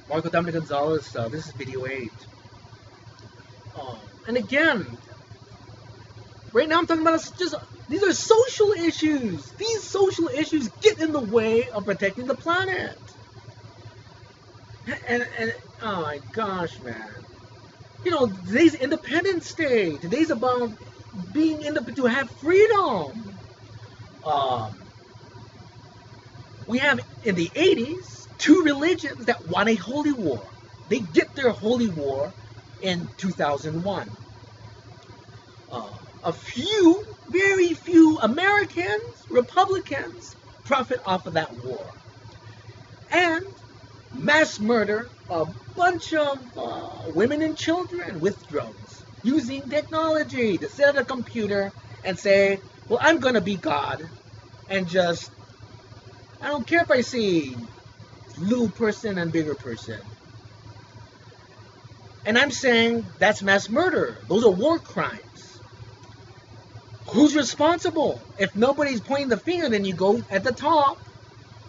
Marco Dominic Gonzalez. This is video 8. And again, right now I'm talking about just these are social issues. These social issues get in the way of protecting the planet. And oh my gosh, man. You know, today's Independence Day. Today's about being independent, to have freedom. We have in the 80s 2 religions that won a holy war. They get their holy war in 2001. A few, very few Americans, Republicans, profit off of that war. And mass murder a bunch of women and children with drones, using technology to sit at a computer and say, well, I'm going to be God, and just, I don't care if I see little person and bigger person. And I'm saying that's mass murder. Those are war crimes. Who's responsible? If nobody's pointing the finger, then you go at the top.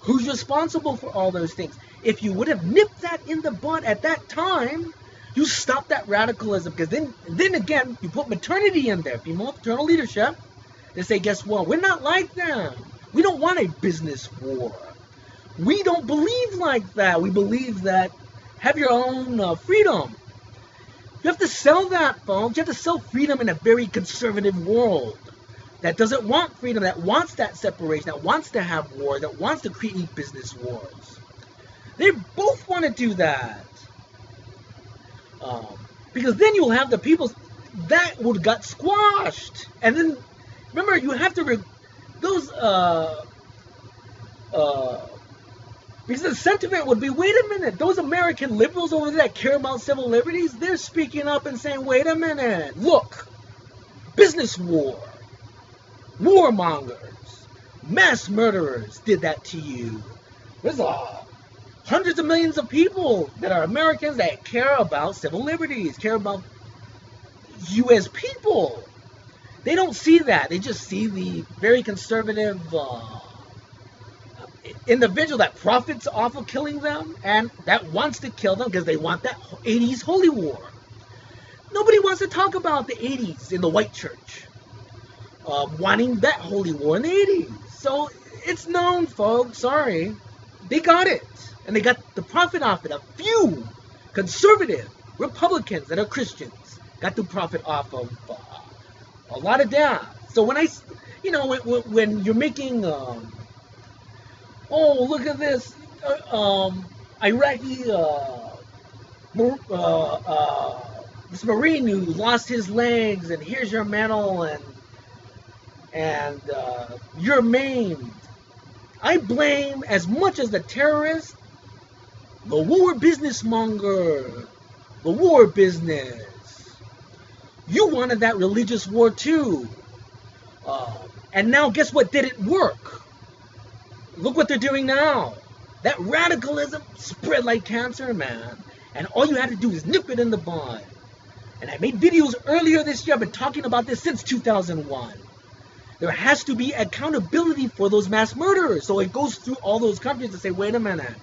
Who's responsible for all those things? If you would have nipped that in the bud at that time, you stop that radicalism. Because then again, you put maternity in there, female maternal leadership. They say, guess what? We're not like them. We don't want a business war. We don't believe like that. We believe that have your own freedom. You have to sell that, folks. You have to sell freedom in a very conservative world that doesn't want freedom, that wants that separation, that wants to have war, that wants to create business wars. They both want to do that. Because then you'll have the people that would got squashed. And then, remember, you have to, because the sentiment would be, wait a minute, those American liberals over there that care about civil liberties, they're speaking up and saying, wait a minute, look, business war, warmongers, mass murderers did that to you. There's hundreds of millions of people that are Americans that care about civil liberties, care about U.S. people. They don't see that. They just see the very conservative individual that profits off of killing them and that wants to kill them because they want that 80s holy war. Nobody wants to talk about the 80s in the white church wanting that holy war in the 80s. So it's known, folks. Sorry. They got it. And they got the profit off it. A few conservative Republicans that are Christians got the profit off of a lot of death. So when when you're making oh, look at this, Iraqi, this Marine who lost his legs, and here's your medal, and you're maimed. I blame, as much as the terrorist, the war businessmonger, the war business. You wanted that religious war too. And now guess what didn't work? Look what they're doing now. That radicalism spread like cancer, man. And all you had to do is nip it in the bud. And I made videos earlier this year. I've been talking about this since 2001. There has to be accountability for those mass murderers. So it goes through all those countries to say, wait a minute.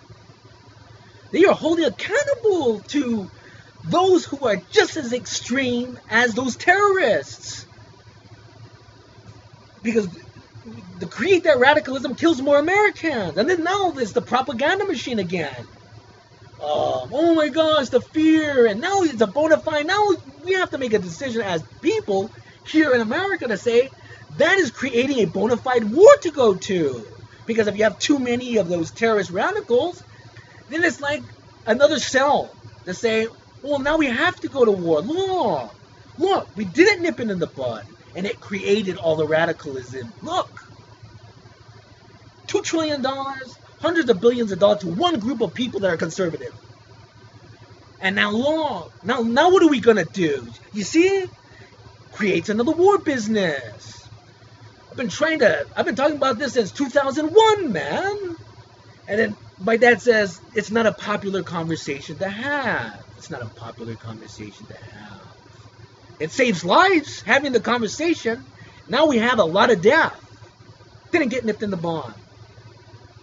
They are holding accountable to those who are just as extreme as those terrorists. Because to create that radicalism kills more Americans. And then now there's the propaganda machine again. Oh my gosh, the fear. And now it's a bona fide. Now we have to make a decision as people here in America to say that is creating a bona fide war to go to. Because if you have too many of those terrorist radicals, then it's like another cell to say, well, now we have to go to war. Look, we didn't nip it in the bud. And it created all the radicalism. Look. $2 trillion, hundreds of billions of dollars to one group of people that are conservative. And now now what are we going to do? You see? Creates another war business. I've been talking about this since 2001, man. And then my dad says, it's not a popular conversation to have. It's not a popular conversation to have. It saves lives having the conversation. Now we have a lot of death. Didn't get nipped in the bud.